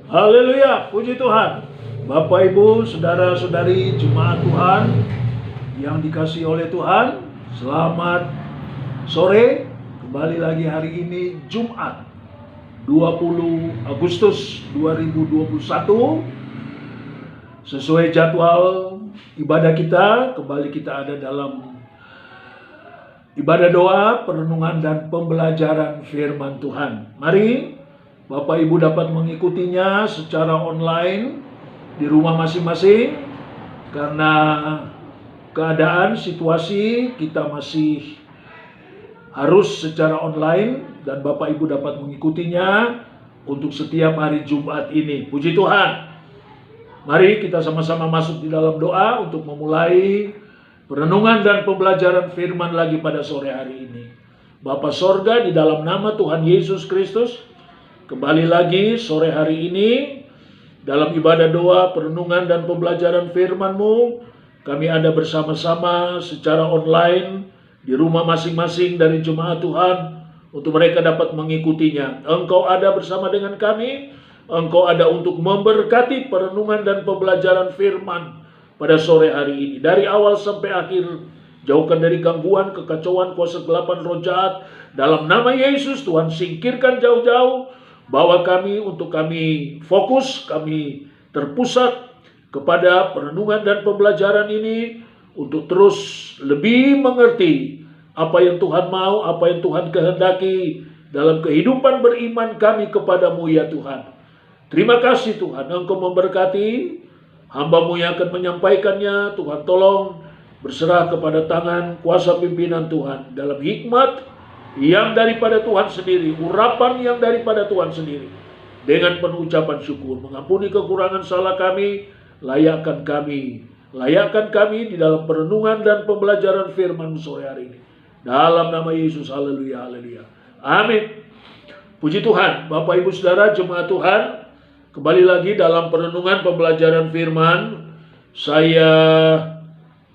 Haleluya, puji Tuhan. Bapak, Ibu, saudara-saudari jemaat Tuhan yang dikasihi oleh Tuhan, selamat sore. Kembali lagi hari ini Jumat 20 Agustus 2021. Sesuai jadwal ibadah kita, kembali kita ada dalam ibadah doa, perenungan dan pembelajaran firman Tuhan. Mari Bapak Ibu dapat mengikutinya secara online di rumah masing-masing. Karena keadaan situasi kita masih harus secara online dan Bapak Ibu dapat mengikutinya untuk setiap hari Jumat ini. Puji Tuhan. Mari kita sama-sama masuk di dalam doa untuk memulai perenungan dan pembelajaran firman lagi pada sore hari ini. Bapa Sorga, di dalam nama Tuhan Yesus Kristus, kembali lagi sore hari ini dalam ibadah doa, perenungan dan pembelajaran firman-Mu. Kami ada bersama-sama secara online di rumah masing-masing dari jemaat Tuhan untuk mereka dapat mengikutinya. Engkau ada bersama dengan kami, Engkau ada untuk memberkati perenungan dan pembelajaran firman pada sore hari ini. Dari awal sampai akhir, jauhkan dari gangguan, kekacauan, kuasa kegelapan, roh jahat. Dalam nama Yesus, Tuhan singkirkan jauh-jauh. Bawa kami untuk kami fokus, kami terpusat kepada perenungan dan pembelajaran ini untuk terus lebih mengerti apa yang Tuhan mau, apa yang Tuhan kehendaki dalam kehidupan beriman kami kepadamu ya Tuhan. Terima kasih Tuhan, Engkau memberkati hamba-Mu yang akan menyampaikannya. Tuhan tolong berserah kepada tangan kuasa pimpinan Tuhan dalam hikmat yang daripada Tuhan sendiri, urapan yang daripada Tuhan sendiri. Dengan penuh ucapan syukur, mengampuni kekurangan salah kami, layakkan kami di dalam perenungan dan pembelajaran firman sore hari ini. Dalam nama Yesus, haleluya, haleluya. Amin. Puji Tuhan, Bapak Ibu Saudara jemaat Tuhan, kembali lagi dalam perenungan pembelajaran firman. Saya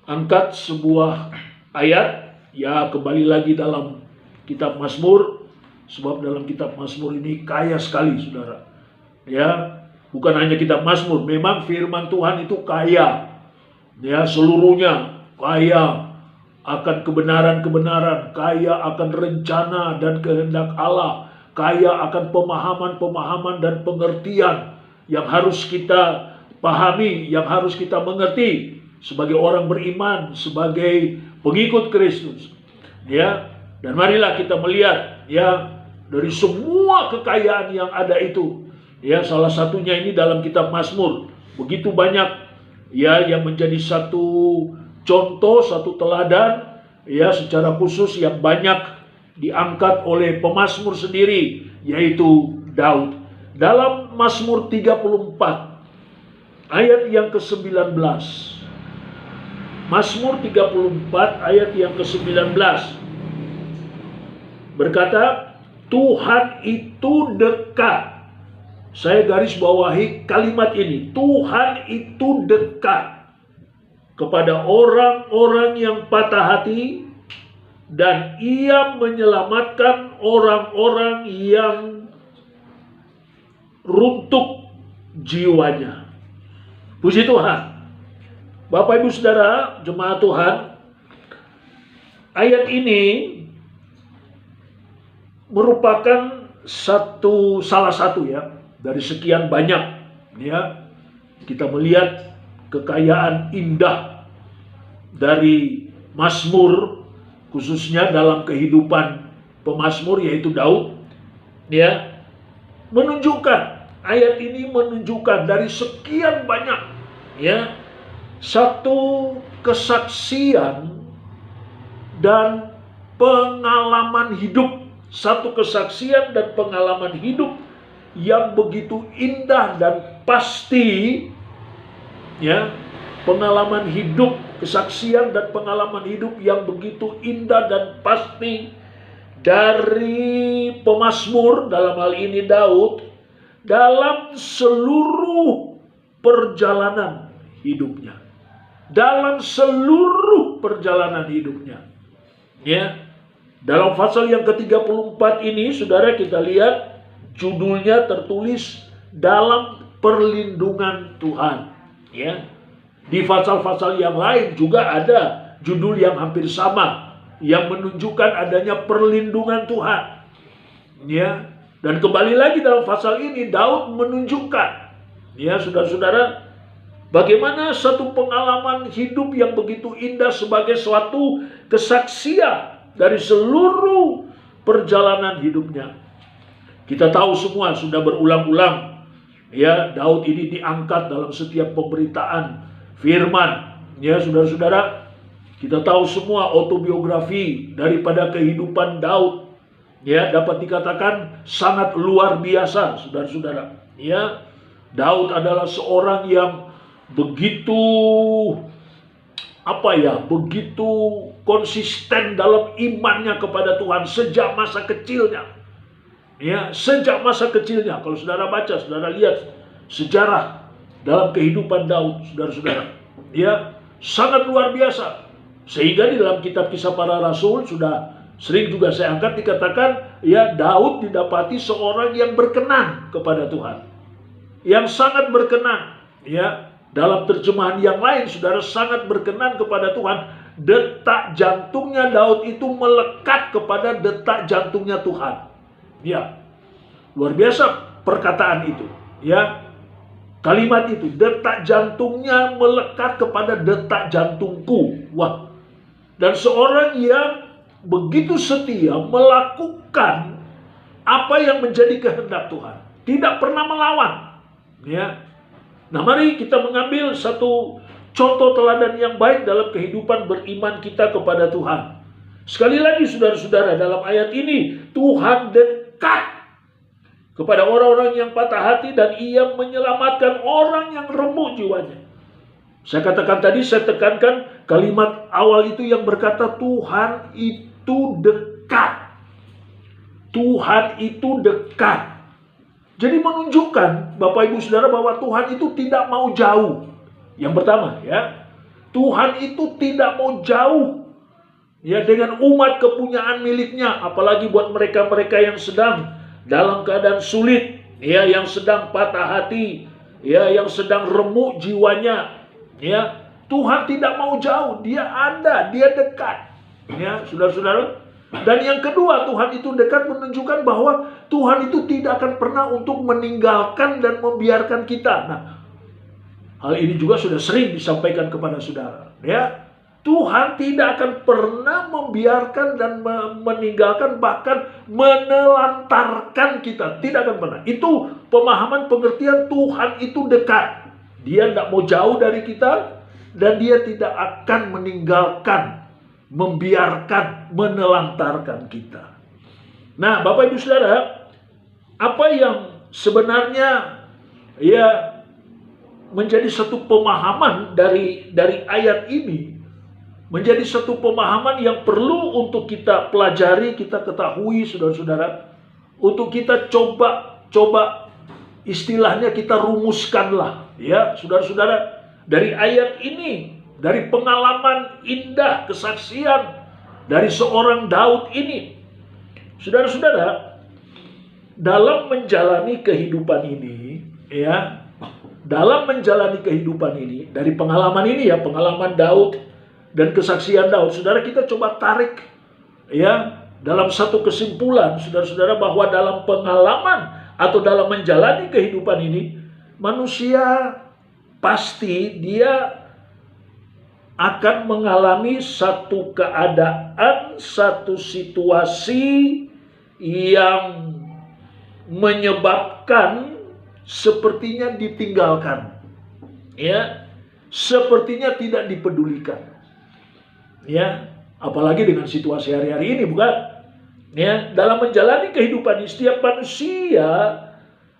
angkat sebuah ayat, ya kembali lagi dalam Kitab Mazmur, sebab dalam Kitab Mazmur ini kaya sekali saudara. Ya, bukan hanya Kitab Mazmur, memang firman Tuhan itu kaya. Ya, seluruhnya kaya akan kebenaran-kebenaran, kaya akan rencana dan kehendak Allah, kaya akan pemahaman-pemahaman dan pengertian yang harus kita pahami, yang harus kita mengerti sebagai orang beriman, sebagai pengikut Kristus. Ya, dan marilah kita melihat ya dari semua kekayaan yang ada itu. Ya, salah satunya ini dalam Kitab Mazmur. Begitu banyak ya yang menjadi satu contoh, satu teladan ya secara khusus yang banyak diangkat oleh pemazmur sendiri, yaitu Daud. Dalam Mazmur 34 ayat yang ke-19. Mazmur 34 ayat yang ke-19 berkata, Tuhan itu dekat. Saya garis bawahi kalimat ini. Tuhan itu dekat kepada orang-orang yang patah hati dan Ia menyelamatkan orang-orang yang runtuh jiwanya. Puji Tuhan. Bapak Ibu Saudara, jemaat Tuhan, ayat ini merupakan salah satu ya dari sekian banyak ya kita melihat kekayaan indah dari Mazmur, khususnya dalam kehidupan pemazmur yaitu Daud ya, menunjukkan ayat ini menunjukkan dari sekian banyak ya satu kesaksian dan pengalaman hidup. Satu kesaksian dan pengalaman hidup yang begitu indah dan pasti ya, pengalaman hidup, kesaksian dan pengalaman hidup yang begitu indah dan pasti dari pemazmur, dalam hal ini Daud, dalam seluruh perjalanan hidupnya. Dalam seluruh perjalanan hidupnya ya, Dalam pasal yang ke-34 ini, saudara, kita lihat judulnya tertulis dalam perlindungan Tuhan. Ya, di pasal-pasal yang lain juga ada judul yang hampir sama, yang menunjukkan adanya perlindungan Tuhan. Ya, dan kembali lagi dalam pasal ini Daud menunjukkan, ya saudara-saudara, bagaimana satu pengalaman hidup yang begitu indah sebagai suatu kesaksian dari seluruh perjalanan hidupnya. Kita tahu semua sudah berulang-ulang, ya, Daud ini diangkat dalam setiap pemberitaan firman. Ya, saudara-saudara, kita tahu semua autobiografi daripada kehidupan Daud. Ya, dapat dikatakan sangat luar biasa, saudara-saudara. Ya, Daud adalah seorang yang begitu begitu konsisten dalam imannya kepada Tuhan sejak masa kecilnya. Ya, sejak masa kecilnya. Kalau saudara baca, saudara lihat sejarah dalam kehidupan Daud, saudara-saudara. Ya, sangat luar biasa. Sehingga di dalam kitab Kisah Para Rasul sudah sering juga saya angkat, dikatakan, ya, Daud didapati seorang yang berkenan kepada Tuhan. Yang sangat berkenan, ya. Dalam terjemahan yang lain, saudara, sangat berkenan kepada Tuhan. Detak jantungnya Daud itu melekat kepada detak jantungnya Tuhan. Ya, luar biasa perkataan itu. Ya, kalimat itu, detak jantungnya melekat kepada detak jantungku. Wah, dan seorang yang begitu setia melakukan apa yang menjadi kehendak Tuhan, tidak pernah melawan. Ya. Nah, mari kita mengambil satu contoh teladan yang baik dalam kehidupan beriman kita kepada Tuhan. Sekali lagi, saudara-saudara, dalam ayat ini Tuhan dekat kepada orang-orang yang patah hati dan Ia menyelamatkan orang yang remuk jiwanya. Saya katakan tadi, saya tekankan kalimat awal itu yang berkata Tuhan itu dekat. Tuhan itu dekat. Jadi menunjukkan, Bapak Ibu Saudara, bahwa Tuhan itu tidak mau jauh. Yang pertama, ya, Tuhan itu tidak mau jauh, ya, dengan umat kepunyaan miliknya, apalagi buat mereka-mereka yang sedang dalam keadaan sulit, ya, yang sedang patah hati, ya, yang sedang remuk jiwanya, ya. Tuhan tidak mau jauh, Dia ada, Dia dekat, ya, saudara-saudara. Dan yang kedua, Tuhan itu dekat menunjukkan bahwa Tuhan itu tidak akan pernah untuk meninggalkan dan membiarkan kita. Nah, hal ini juga sudah sering disampaikan kepada saudara. Ya, Tuhan tidak akan pernah membiarkan dan meninggalkan, bahkan menelantarkan kita. Tidak akan pernah. Itu pemahaman pengertian Tuhan itu dekat. Dia tidak mau jauh dari kita dan Dia tidak akan meninggalkan, membiarkan, menelantarkan kita. Nah, Bapak Ibu Saudara, apa yang sebenarnya, ya, menjadi satu pemahaman dari ayat ini, menjadi satu pemahaman yang perlu untuk kita pelajari, kita ketahui, saudara-saudara, untuk kita coba istilahnya kita rumuskanlah, ya, saudara-saudara, dari ayat ini, dari pengalaman indah, kesaksian dari seorang Daud ini. Saudara-saudara, dalam menjalani kehidupan ini, ya, dalam menjalani kehidupan ini, dari pengalaman ini, ya, pengalaman Daud dan kesaksian Daud, saudara, kita coba tarik, ya, dalam satu kesimpulan, saudara-saudara, bahwa dalam pengalaman atau dalam menjalani kehidupan ini, manusia pasti dia akan mengalami satu keadaan, satu situasi yang menyebabkan sepertinya ditinggalkan, ya, sepertinya tidak dipedulikan, ya, apalagi dengan situasi hari-hari ini, bukan? Ya, dalam menjalani kehidupan ini, setiap manusia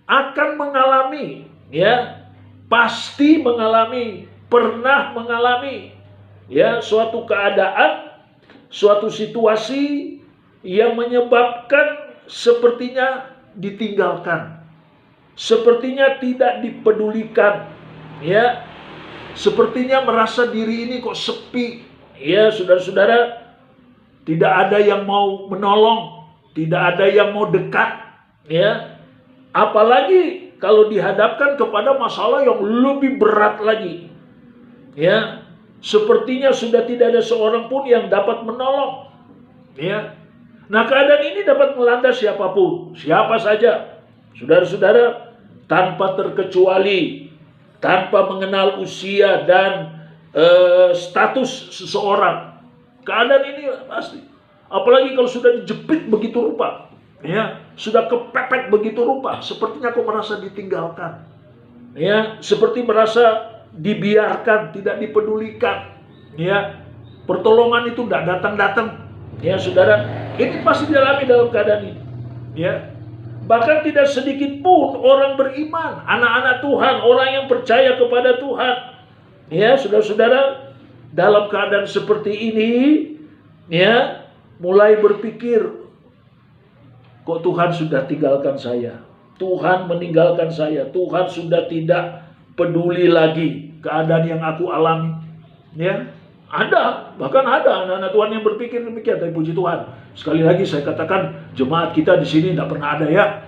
akan mengalami, ya, pasti mengalami, pernah mengalami, ya, suatu keadaan, suatu situasi yang menyebabkan sepertinya ditinggalkan, sepertinya tidak dipedulikan, ya, sepertinya merasa diri ini kok sepi, ya, saudara-saudara. tidak ada yang mau menolong, tidak ada yang mau dekat, ya. Apalagi kalau dihadapkan kepada masalah yang lebih berat lagi, ya. Sepertinya sudah tidak ada seorang pun yang dapat menolong, ya. Nah, keadaan ini dapat melanda siapapun, siapa saja, saudara-saudara, tanpa terkecuali, tanpa mengenal usia dan status seseorang. Keadaan ini pasti, apalagi kalau sudah dijepit begitu rupa, ya, sudah kepepet begitu rupa, sepertinya kok merasa ditinggalkan, ya, seperti merasa dibiarkan, tidak dipedulikan, ya, pertolongan itu tidak datang-datang, ya, saudara. Ini pasti dialami dalam keadaan ini, ya. Bahkan tidak sedikit pun orang beriman, anak-anak Tuhan, orang yang percaya kepada Tuhan, ya, saudara-saudara, dalam keadaan seperti ini, ya, mulai berpikir, kok Tuhan sudah tinggalkan saya, Tuhan meninggalkan saya, Tuhan sudah tidak peduli lagi keadaan yang aku alami, ya. Ada, bahkan ada anak-anak Tuhan yang berpikir demikian. Tapi puji Tuhan, sekali lagi saya katakan, jemaat kita di sini tidak pernah ada, ya,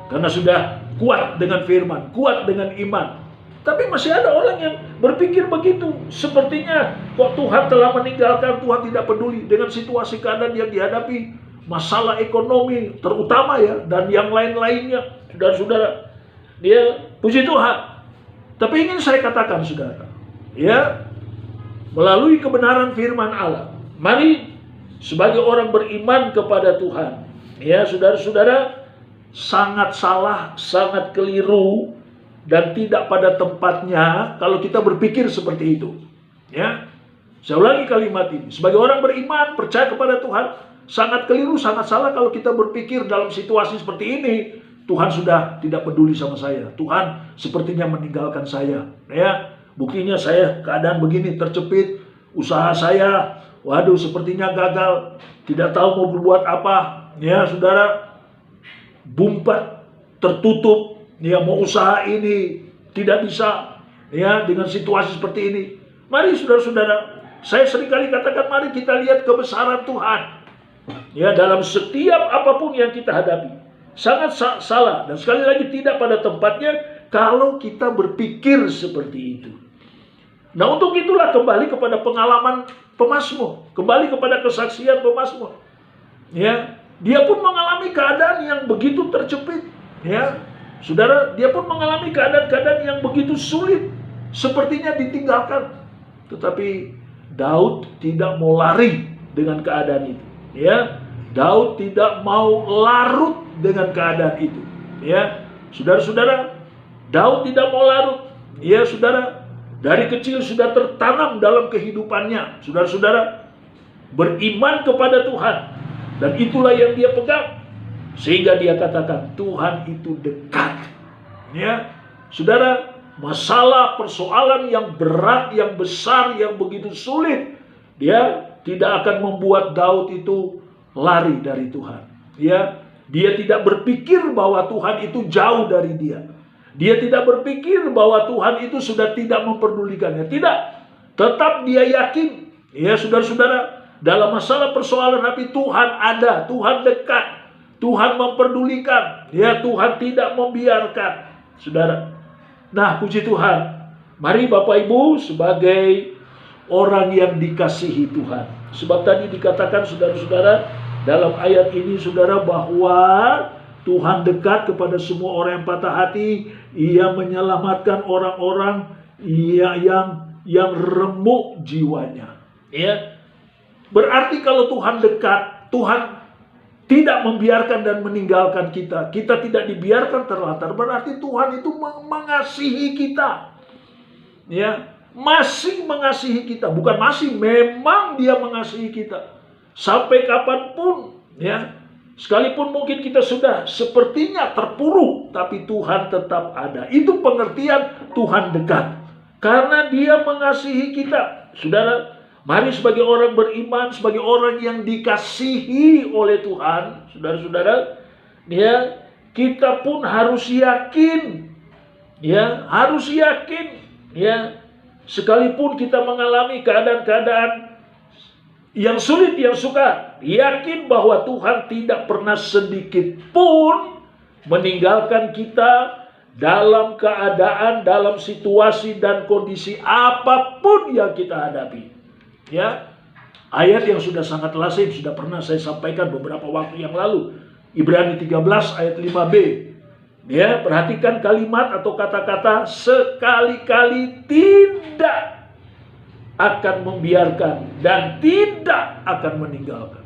karena sudah kuat dengan firman, kuat dengan iman. Tapi masih ada orang yang berpikir begitu, sepertinya kok Tuhan telah meninggalkan, Tuhan tidak peduli dengan situasi keadaan yang dihadapi, masalah ekonomi terutama, ya, dan yang lain-lainnya, saudara-saudara. Dia, puji Tuhan. Tapi ingin saya katakan, saudara, ya, melalui kebenaran firman Allah, mari sebagai orang beriman kepada Tuhan, ya, saudara-saudara, sangat salah, sangat keliru, dan tidak pada tempatnya kalau kita berpikir seperti itu, ya. Saya ulangi kalimat ini, sebagai orang beriman, percaya kepada Tuhan, sangat keliru, sangat salah kalau kita berpikir dalam situasi seperti ini, Tuhan sudah tidak peduli sama saya, Tuhan sepertinya meninggalkan saya, ya. Buktinya saya keadaan begini, tercepit, usaha saya, waduh, sepertinya gagal, tidak tahu mau berbuat apa, ya, saudara, bumpat, tertutup, ya, mau usaha ini tidak bisa, ya, dengan situasi seperti ini. Mari saudara-saudara, saya seringkali katakan, mari kita lihat kebesaran Tuhan, ya, dalam setiap apapun yang kita hadapi. Sangat salah dan sekali lagi tidak pada tempatnya kalau kita berpikir seperti itu. Nah, untuk itulah kembali kepada pengalaman pemazmur, kembali kepada kesaksian pemazmur, ya. Dia pun mengalami keadaan yang begitu terjepit, ya, saudara. Dia pun mengalami keadaan-keadaan yang begitu sulit, sepertinya ditinggalkan. Tetapi Daud tidak mau lari dengan keadaan itu, ya. Daud tidak mau larut dengan keadaan itu, ya, saudara-saudara. Daud tidak mau larut, ya, saudara. Dari kecil sudah tertanam dalam kehidupannya, saudara-saudara, beriman kepada Tuhan, dan itulah yang dia pegang, sehingga dia katakan Tuhan itu dekat, ya, saudara. Masalah persoalan yang berat, yang besar, yang begitu sulit, dia tidak akan membuat Daud itu lari dari Tuhan, ya. Dia tidak berpikir bahwa Tuhan itu jauh dari dia. Dia tidak berpikir bahwa Tuhan itu sudah tidak memperdulikannya. Tidak. Tetap dia yakin, ya, saudara-saudara, dalam masalah persoalan tapi Tuhan ada, Tuhan dekat, Tuhan memperdulikan, ya, Tuhan tidak membiarkan, saudara. Nah, puji Tuhan. Mari Bapak Ibu sebagai orang yang dikasihi Tuhan. Sebab tadi dikatakan, saudara-saudara, dalam ayat ini, saudara, bahwa Tuhan dekat kepada semua orang yang patah hati. Ia menyelamatkan orang-orang yang remuk jiwanya. Ya, berarti kalau Tuhan dekat, Tuhan tidak membiarkan dan meninggalkan kita. Kita tidak dibiarkan terlantar. Berarti Tuhan itu mengasihi kita. Ya, masih mengasihi kita. Bukan masih, memang Dia mengasihi kita. Sampai kapanpun, ya. Sekalipun mungkin kita sudah sepertinya terpuruk, tapi Tuhan tetap ada. Itu pengertian Tuhan dekat. Karena Dia mengasihi kita. Saudara, mari sebagai orang beriman, sebagai orang yang dikasihi oleh Tuhan, saudara-saudara, ya, kita pun harus yakin, ya, harus yakin, ya, sekalipun kita mengalami keadaan-keadaan yang sulit, yang sukar, yakin bahwa Tuhan tidak pernah sedikit pun meninggalkan kita dalam keadaan, dalam situasi dan kondisi apapun yang kita hadapi. Ya, ayat yang sudah sangat lazim, sudah pernah saya sampaikan beberapa waktu yang lalu. Ibrani 13 ayat 5b. Ya, perhatikan kalimat atau kata-kata sekali-kali tidak akan membiarkan dan tidak akan meninggalkan.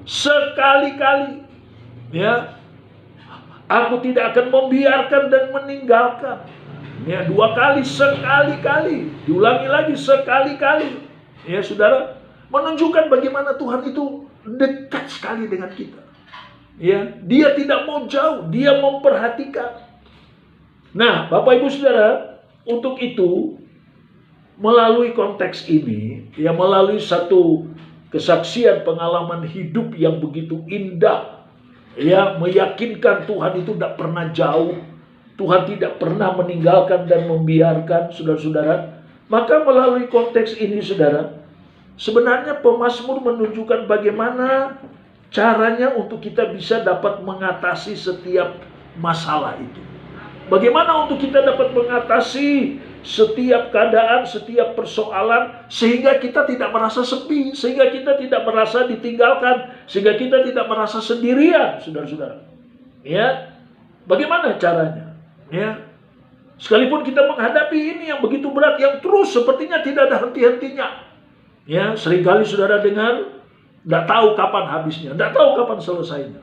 Sekali-kali, ya, aku tidak akan membiarkan dan meninggalkan. Ya, 2 kali, sekali-kali, diulangi lagi sekali-kali. Ya, saudara, menunjukkan bagaimana Tuhan itu dekat sekali dengan kita. Ya, dia tidak mau jauh, dia memperhatikan. Nah, Bapak Ibu Saudara, untuk itu melalui konteks ini, ya, melalui satu kesaksian pengalaman hidup yang begitu indah, ya, meyakinkan Tuhan itu tidak pernah jauh, Tuhan tidak pernah meninggalkan dan membiarkan, saudara-saudara. Maka melalui konteks ini, saudara, sebenarnya pemazmur menunjukkan bagaimana caranya untuk kita bisa dapat mengatasi setiap masalah itu. Bagaimana untuk kita dapat mengatasi setiap keadaan, setiap persoalan, sehingga kita tidak merasa sepi, sehingga kita tidak merasa ditinggalkan, sehingga kita tidak merasa sendirian, saudara-saudara. Ya, bagaimana caranya? Ya, sekalipun kita menghadapi ini yang begitu berat, yang terus sepertinya tidak ada henti-hentinya. Ya, seringkali saudara dengar, tidak tahu kapan habisnya, tidak tahu kapan selesainya.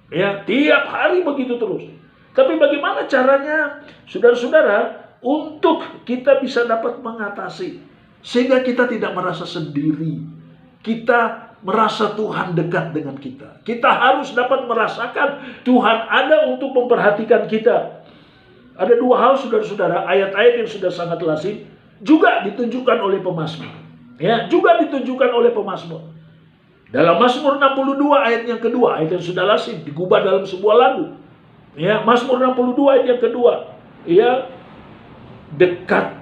Ya, tiap hari begitu terus. Tapi bagaimana caranya, saudara-saudara, untuk kita bisa dapat mengatasi, sehingga kita tidak merasa sendiri. Kita merasa Tuhan dekat dengan kita. Kita harus dapat merasakan Tuhan ada untuk memperhatikan kita. Ada 2 hal, saudara-saudara, ayat-ayat yang sudah sangat lazim juga ditunjukkan oleh pemazmur. Ya, juga ditunjukkan oleh pemazmur. Dalam Mazmur 62 ayat yang kedua, ayat yang sudah lazim, digubah dalam sebuah lagu. Ya, Mazmur 62 ayat yang kedua, ya, dekat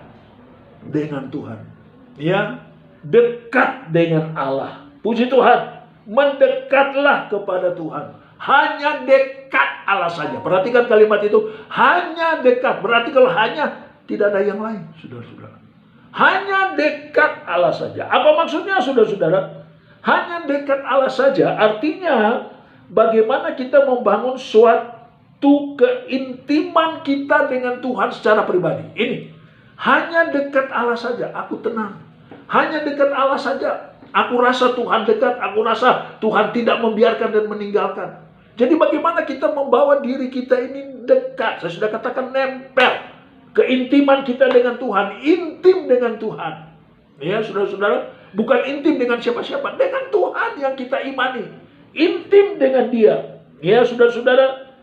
dengan Tuhan. Ya, dekat dengan Allah. Puji Tuhan, mendekatlah kepada Tuhan. Hanya dekat Allah saja. Perhatikan kalimat itu, hanya dekat. Berarti kalau hanya, tidak ada yang lain, saudara-saudara. Hanya dekat Allah saja. Apa maksudnya, saudara-saudara? Hanya dekat Allah saja, artinya bagaimana kita membangun suatu keintiman kita dengan Tuhan secara pribadi. Ini, hanya dekat Allah saja, aku tenang. Hanya dekat Allah saja, aku rasa Tuhan dekat, aku rasa Tuhan tidak membiarkan dan meninggalkan. Jadi bagaimana kita membawa diri kita ini dekat, saya sudah katakan nempel. Keintiman kita dengan Tuhan, intim dengan Tuhan. Ya, saudara-saudara, bukan intim dengan siapa-siapa, dengan Tuhan yang kita imani. Intim dengan Dia. Ya, saudara-saudara,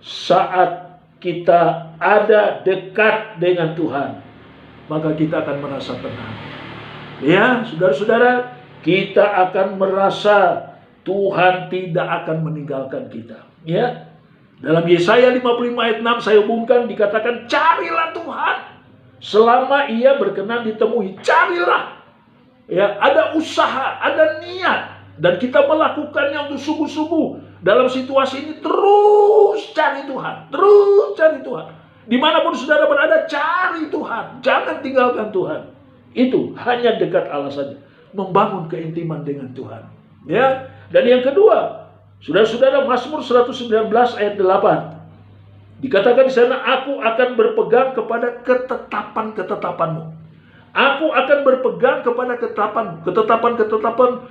saat kita ada dekat dengan Tuhan, maka kita akan merasa tenang. Ya, saudara-saudara, kita akan merasa Tuhan tidak akan meninggalkan kita. Ya, dalam Yesaya 55 ayat 6 saya hubungkan, dikatakan, carilah Tuhan selama Ia berkenan ditemui. Carilah. Ya, ada usaha, ada niat, dan kita melakukannya untuk sungguh-sungguh. Dalam situasi ini terus cari Tuhan, terus cari Tuhan. Dimanapun saudara berada, cari Tuhan, jangan tinggalkan Tuhan. Itu hanya dekat Allah saja, membangun keintiman dengan Tuhan. Ya, dan yang kedua, saudara-saudara, Mazmur 119 ayat 8. Dikatakan di sana, aku akan berpegang kepada ketetapan-ketetapanmu. Aku akan berpegang kepada ketetapan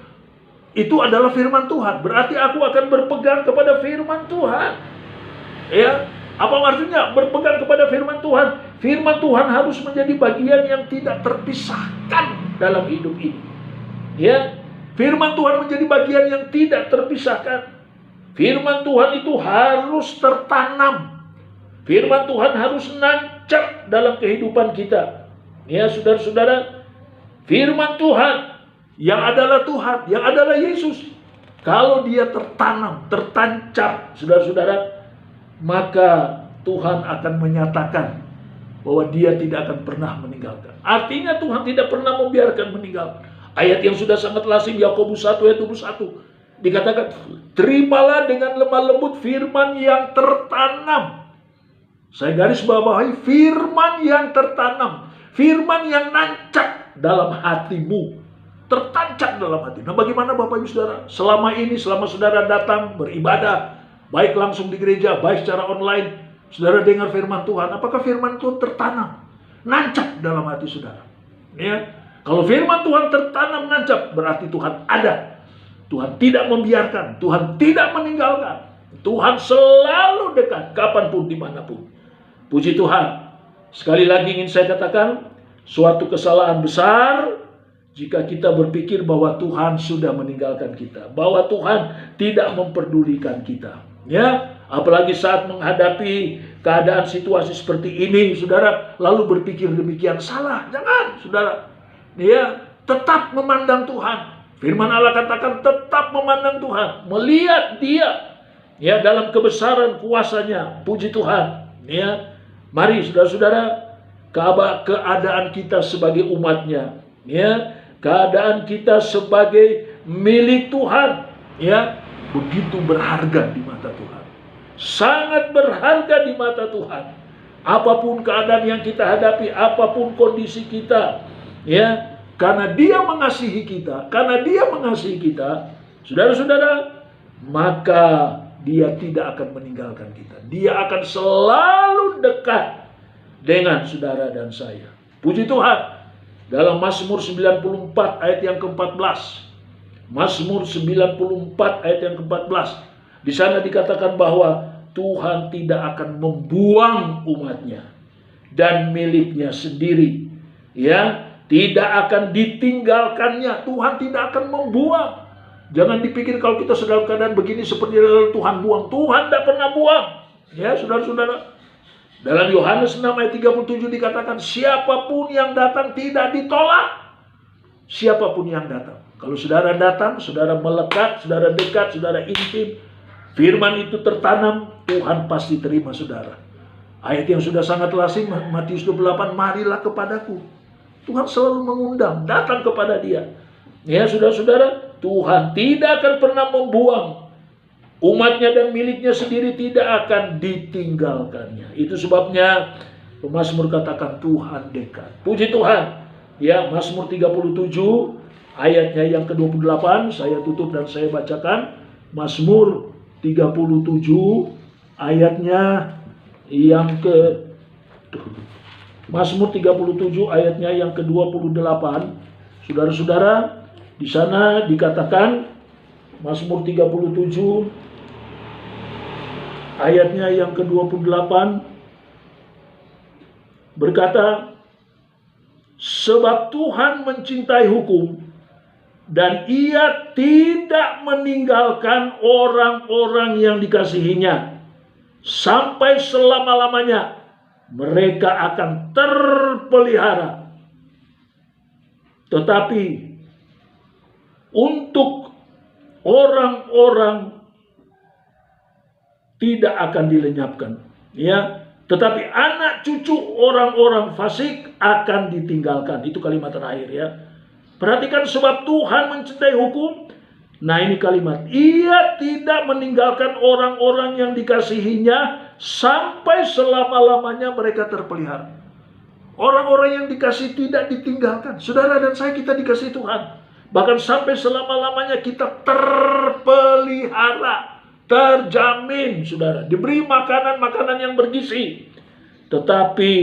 itu adalah firman Tuhan. Berarti aku akan berpegang kepada firman Tuhan. Ya, apa artinya berpegang kepada firman Tuhan? Firman Tuhan harus menjadi bagian yang tidak terpisahkan dalam hidup ini. Ya, firman Tuhan menjadi bagian yang tidak terpisahkan. Firman Tuhan itu harus tertanam. Firman Tuhan harus nancap dalam kehidupan kita. Ya, saudara-saudara, firman Tuhan yang adalah Tuhan, yang adalah Yesus, kalau dia tertanam, tertancap, saudara-saudara, maka Tuhan akan menyatakan bahwa Dia tidak akan pernah meninggalkan. Artinya Tuhan tidak pernah membiarkan meninggalkan. Ayat yang sudah sangat lazim, Yakobus 1 ayat 21. Dikatakan, terimalah dengan lemah lembut firman yang tertanam. Saya garis bawahi, firman yang tertanam. Firman yang nancap dalam hatimu. Tertancap dalam hati. Nah, bagaimana Bapak Ibu Saudara? Selama ini, selama saudara datang beribadah, baik langsung di gereja, baik secara online, saudara dengar firman Tuhan. Apakah firman Tuhan tertanam? Nancap dalam hati saudara. Ya. Kalau firman Tuhan tertanam nancap, berarti Tuhan ada. Tuhan tidak membiarkan, Tuhan tidak meninggalkan. Tuhan selalu dekat, kapanpun, dimanapun. Puji Tuhan. Sekali lagi ingin saya katakan, suatu kesalahan besar jika kita berpikir bahwa Tuhan sudah meninggalkan kita, bahwa Tuhan tidak memperdulikan kita. Ya, apalagi saat menghadapi keadaan situasi seperti ini, saudara, lalu berpikir demikian, salah. Jangan, saudara. Ya, tetap memandang Tuhan. Firman Allah katakan tetap memandang Tuhan, melihat Dia, ya, dalam kebesaran kuasanya. Puji Tuhan. Ya, mari saudara-saudara, keadaan kita sebagai umatnya, ya, keadaan kita sebagai milik Tuhan, ya, begitu berharga di mata Tuhan. Sangat berharga di mata Tuhan. Apapun keadaan yang kita hadapi, apapun kondisi kita, ya, karena Dia mengasihi kita, saudara-saudara, maka Dia tidak akan meninggalkan kita. Dia akan selalu dekat dengan saudara dan saya. Puji Tuhan. Dalam Mazmur 94 ayat yang ke-14. Mazmur 94 ayat yang ke-14. Di sana dikatakan bahwa Tuhan tidak akan membuang umatnya dan miliknya sendiri. Ya, tidak akan ditinggalkannya. Tuhan tidak akan membuang. Jangan dipikir kalau kita sedang keadaan begini seperti Tuhan buang. Tuhan tidak pernah buang. Ya, saudara-saudara. Dalam Yohanes 6 ayat 37 dikatakan, siapapun yang datang tidak ditolak. Siapapun yang datang. Kalau saudara datang, saudara melekat, saudara dekat, saudara intim, firman itu tertanam, Tuhan pasti terima saudara. Ayat yang sudah sangat lazim, Matius 28, marilah kepadaku. Tuhan selalu mengundang, datang kepada Dia. Ya, saudara-saudara, Tuhan tidak akan pernah membuang umatnya dan miliknya sendiri, tidak akan ditinggalkannya. Itu sebabnya pemazmur katakan Tuhan dekat. Puji Tuhan. Ya, Mazmur 37 ayatnya yang ke-28 saya tutup dan saya bacakan. Mazmur 37 ayatnya yang ke Mazmur 37 ayatnya yang ke-28. Saudara-saudara, di sana dikatakan Mazmur 37 ayatnya yang ke-28 berkata, sebab Tuhan mencintai hukum dan Ia tidak meninggalkan orang-orang yang dikasihinya sampai selama-lamanya. Mereka akan terpelihara. Tetapi untuk orang-orang tidak akan dilenyapkan, ya. Tetapi anak cucu orang-orang fasik akan ditinggalkan. Itu kalimat terakhir, ya. Perhatikan, sebab Tuhan mencintai hukum. Nah, ini kalimat, Ia tidak meninggalkan orang-orang yang dikasihinya sampai selama-lamanya mereka terpelihara. Orang-orang yang dikasih tidak ditinggalkan. Saudara dan saya, kita dikasih Tuhan. Bahkan sampai selama-lamanya kita terpelihara, terjamin, saudara. Diberi makanan-makanan yang bergizi. Tetapi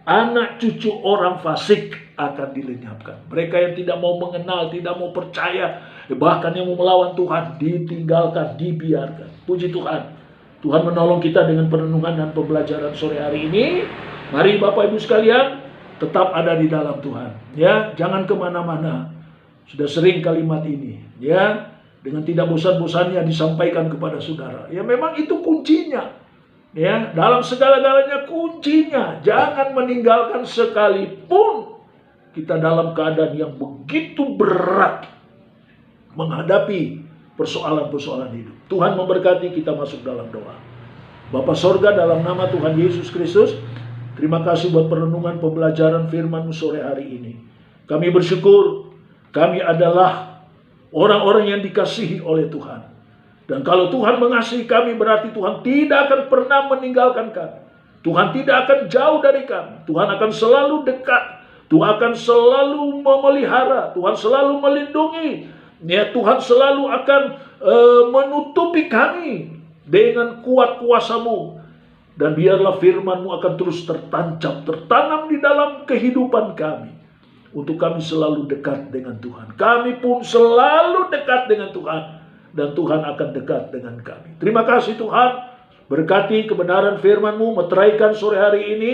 anak cucu orang fasik akan dilenyapkan. Mereka yang tidak mau mengenal, tidak mau percaya, bahkan yang mau melawan Tuhan, ditinggalkan, dibiarkan. Puji Tuhan. Tuhan menolong kita dengan perenungan dan pembelajaran sore hari ini. Mari Bapak Ibu sekalian, tetap ada di dalam Tuhan. Ya, jangan kemana-mana. Sudah sering kalimat ini, ya, dengan tidak bosan-bosannya disampaikan kepada saudara. Ya, memang itu kuncinya. Ya, dalam segala-galanya kuncinya. Jangan meninggalkan sekalipun kita dalam keadaan yang begitu berat menghadapi persoalan-persoalan hidup. Tuhan memberkati, kita masuk dalam doa. Bapa sorga, dalam nama Tuhan Yesus Kristus, terima kasih buat perenungan pembelajaran firman-Mu sore hari ini. Kami bersyukur Kami adalah orang-orang yang dikasihi oleh Tuhan. Dan kalau Tuhan mengasihi kami, berarti Tuhan tidak akan pernah meninggalkan kami. Tuhan tidak akan jauh dari kami. Tuhan akan selalu dekat. Tuhan akan selalu memelihara. Tuhan selalu melindungi. Ya, Tuhan selalu akan menutupi kami dengan kuat kuasa-Mu. Dan biarlah firman-Mu akan terus tertancap, tertanam di dalam kehidupan kami. Untuk kami selalu dekat dengan Tuhan. Kami pun selalu dekat dengan Tuhan. Dan Tuhan akan dekat dengan kami. Terima kasih Tuhan. Berkati kebenaran firman-Mu, meteraikan sore hari ini.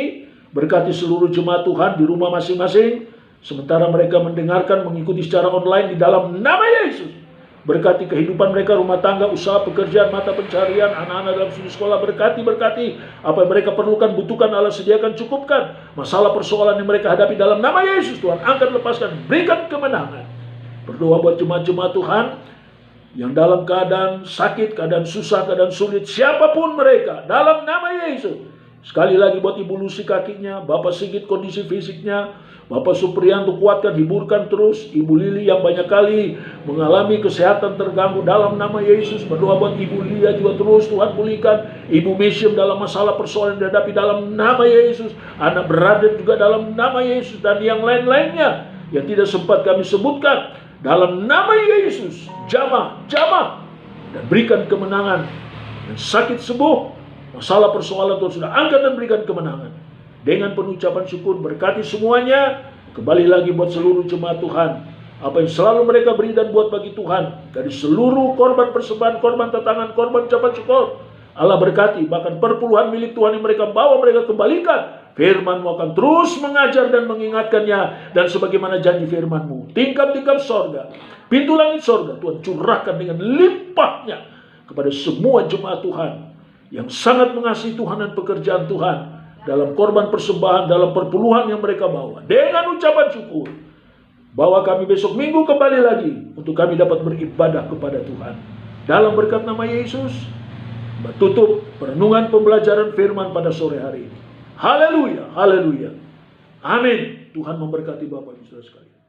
Berkati seluruh jemaat Tuhan di rumah masing-masing. Sementara mereka mendengarkan, mengikuti secara online di dalam nama Yesus. Berkati kehidupan mereka, rumah tangga, usaha, pekerjaan, mata pencarian, anak-anak dalam studi sekolah. Berkati. Apa yang mereka perlukan, butuhkan, Allah sediakan, cukupkan. Masalah persoalan yang mereka hadapi dalam nama Yesus, Tuhan angkat, lepaskan, berikan kemenangan. Berdoa buat jemaat-jemaat Tuhan yang dalam keadaan sakit, keadaan susah, keadaan sulit, siapapun mereka, dalam nama Yesus. Sekali lagi buat Ibu Lucy kakinya, Bapak Sigit kondisi fisiknya, Bapak Supriyanto kuatkan, hiburkan terus. Ibu Lili yang banyak kali mengalami kesehatan terganggu, dalam nama Yesus. Berdoa buat Ibu Lia juga terus, Tuhan pulihkan. Ibu Mesyem dalam masalah persoalan yang dihadapi, dalam nama Yesus. Anak Beradet juga dalam nama Yesus. Dan yang lain-lainnya yang tidak sempat kami sebutkan, dalam nama Yesus, jamah, dan berikan kemenangan. Dan sakit sembuh, masalah persoalan Tuhan sudah angkat dan berikan kemenangan. Dengan penucapan syukur, berkati semuanya. Kembali lagi buat seluruh jemaat Tuhan. Apa yang selalu mereka beri dan buat bagi Tuhan. Dari seluruh korban persembahan, korban tantangan, korban ucapan syukur, Allah berkati. Bahkan perpuluhan milik Tuhan yang mereka bawa, mereka kembalikan. Firman-Mu akan terus mengajar dan mengingatkannya. Dan sebagaimana janji firman-Mu, tingkap-tingkap sorga, pintu langit sorga, Tuhan curahkan dengan limpahnya kepada semua jemaat Tuhan yang sangat mengasihi Tuhan dan pekerjaan Tuhan, dalam korban persembahan, dalam perpuluhan yang mereka bawa. Dengan ucapan syukur, bawa kami besok minggu kembali lagi untuk kami dapat beribadah kepada Tuhan. Dalam berkat nama Yesus, tutup perenungan pembelajaran firman pada sore hari ini. Haleluya, haleluya. Amin. Tuhan memberkati Bapak Ibu Saudara sekalian.